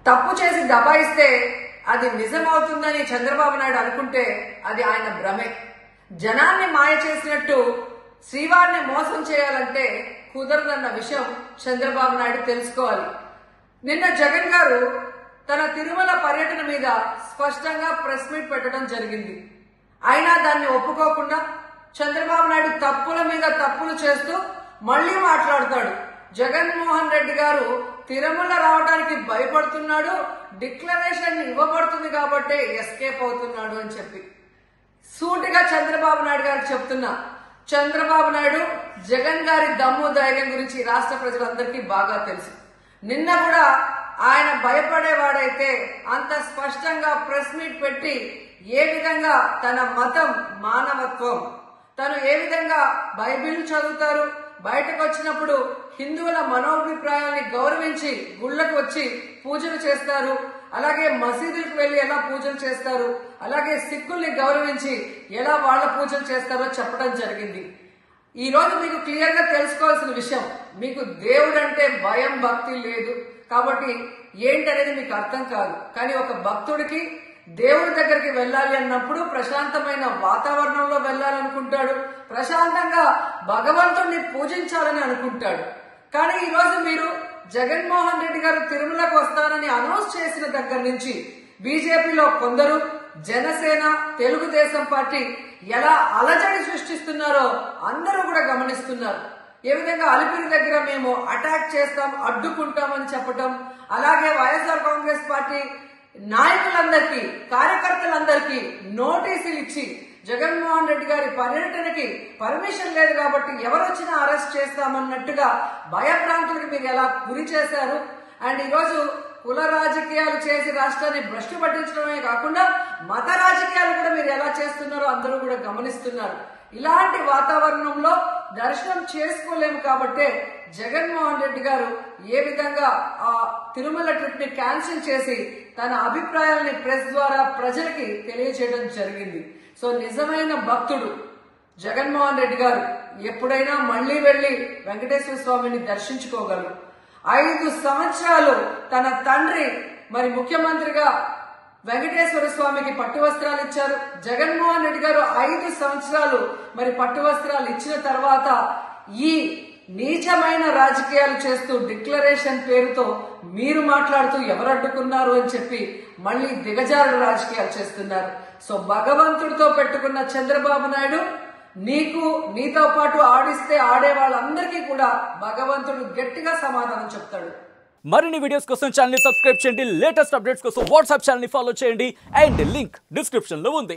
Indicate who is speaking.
Speaker 1: తప్పు చేసి దబాయిస్తే అది నిజమవుతుందని చంద్రబాబు నాయుడు అనుకుంటే అది ఆయన భ్రమే. జనాన్ని మాయ చేసినట్టు శ్రీవారిని మోసం చేయాలంటే కుదరదన్న విషయం చంద్రబాబు నాయుడు తెలుసుకోవాలి. నిన్న జగన్ గారు తన తిరుమల పర్యటన మీద స్పష్టంగా ప్రెస్ మీట్ పెట్టడం జరిగింది. అయినా దాన్ని ఒప్పుకోకుండా చంద్రబాబు నాయుడు తప్పుల మీద తప్పులు చేస్తూ మళ్లీ మాట్లాడతాడు. జగన్మోహన్ రెడ్డి గారు తిరుమల రావడానికి భయపడుతున్నాడు, డిక్లరేషన్ ఇవ్వబడుతుంది కాబట్టి ఎస్కేప్ అవుతున్నాడు అని చెప్పి సూటిగా చంద్రబాబు నాయుడు గారికి చెప్తున్నా. చంద్రబాబు నాయుడు జగన్ గారి దమ్ము ధైర్యం గురించి రాష్ట్ర ప్రజలందరికీ బాగా తెలుసు. నిన్న కూడా ఆయన భయపడేవాడైతే అంత స్పష్టంగా ప్రెస్ మీట్ పెట్టి ఏ విధంగా తన మతం మానవత్వం, తను ఏ విధంగా బైబిల్ చదువుతారు, బయటకు వచ్చినప్పుడు హిందువుల మనోభిప్రాయాన్ని గౌరవించి గుళ్ళకు వచ్చి పూజలు చేస్తారు, అలాగే మసీదులకు వెళ్లి ఎలా పూజలు చేస్తారు, అలాగే సిక్కుల్ని గౌరవించి ఎలా వాళ్ళ పూజలు చేస్తారో చెప్పడం జరిగింది. ఈ రోజు మీకు క్లియర్ గా తెలుసుకోవాల్సిన విషయం, మీకు దేవుడు అంటే భయం భక్తి లేదు కాబట్టి ఏంటనేది మీకు అర్థం కాదు. కానీ ఒక భక్తుడికి దేవుడి దగ్గరికి వెళ్ళాలి అన్నప్పుడు ప్రశాంతమైన వాతావరణంలో వెళ్ళాలనుకుంటాడు, ప్రశాంతంగా భగవంతుడిని పూజించాలని అనుకుంటాడు. కానీ ఈ రోజు మీరు జగన్మోహన్ రెడ్డి గారు తిరుమలకు వస్తారని అనౌన్స్ చేసిన దగ్గర నుంచి బీజేపీలో కొందరు, జనసేన, తెలుగుదేశం పార్టీ ఎలా అలజడి సృష్టిస్తున్నారో అందరూ కూడా గమనిస్తున్నారు. ఏ విధంగా అలిపిరి దగ్గర మేము అటాక్ చేస్తాం, అడ్డుకుంటామని చెప్పటం, అలాగే వైఎస్ఆర్ కాంగ్రెస్ పార్టీ నాయకులందరికీ, కార్యకర్తలందరికీ నోటీసులు ఇచ్చి జగన్మోహన్ రెడ్డి గారి పర్యటనకి పర్మిషన్ లేదు కాబట్టి ఎవరొచ్చినా అరెస్ట్ చేస్తామన్నట్టుగా భయభ్రాంతులకు మీరు ఎలా గురి చేశారు. అండ్ ఈరోజు కుల రాజకీయాలు చేసి రాష్ట్రాన్ని భ్రష్టు పట్టించడమే కాకుండా మత రాజకీయాలు కూడా మీరు ఎలా చేస్తున్నారో అందరూ కూడా గమనిస్తున్నారు. ఇలాంటి వాతావరణంలో దర్శనం చేసుకోలేము కాబట్టే జగన్మోహన్ రెడ్డి గారు ఏ విధంగా ఆ తిరుమల ట్రిప్ ని క్యాన్సిల్ చేసి తన అభిప్రాయాల్ని ప్రెస్ ద్వారా ప్రజలకి తెలియజేయడం జరిగింది. సో నిజమైన భక్తుడు జగన్మోహన్ రెడ్డి గారు ఎప్పుడైనా మళ్లీ వెళ్లి వెంకటేశ్వర స్వామిని దర్శించుకోగలరు. 5 సంవత్సరాలు తన తండ్రి మరి ముఖ్యమంత్రిగా వెంకటేశ్వర స్వామికి పట్టు వస్త్రాలు ఇచ్చారు. జగన్మోహన్ రెడ్డి గారు 5 సంవత్సరాలు మరి పట్టు వస్త్రాలు ఇచ్చిన తర్వాత ఈ నీచమైన రాజకీయాలు చేస్తూ డిక్లరేషన్ పేరుతో మీరు మాట్లాడుతూ ఎవరు అడ్డుకున్నారు అని చెప్పి మళ్లీ దిగజారుడు రాజకీయాలు చేస్తున్నారు. సో భగవంతుడితో పెట్టుకున్న చంద్రబాబు నాయుడు నీతో పాటు ఆడిస్తే ఆడే వాళ్ళందరికీ కూడా భగవంతుడు గట్టిగా సమాధానం చెప్తాడు.
Speaker 2: మరిన్ని వీడియోస్ కోసం ఛానల్ ని సబ్స్క్రైబ్ చేయండి, లేటెస్ట్ అప్డేట్స్ కోసం వాట్సాప్ ఛానల్ ని ఫాలో చేయండి అండ్ లింక్ డిస్క్రిప్షన్ లో ఉంది.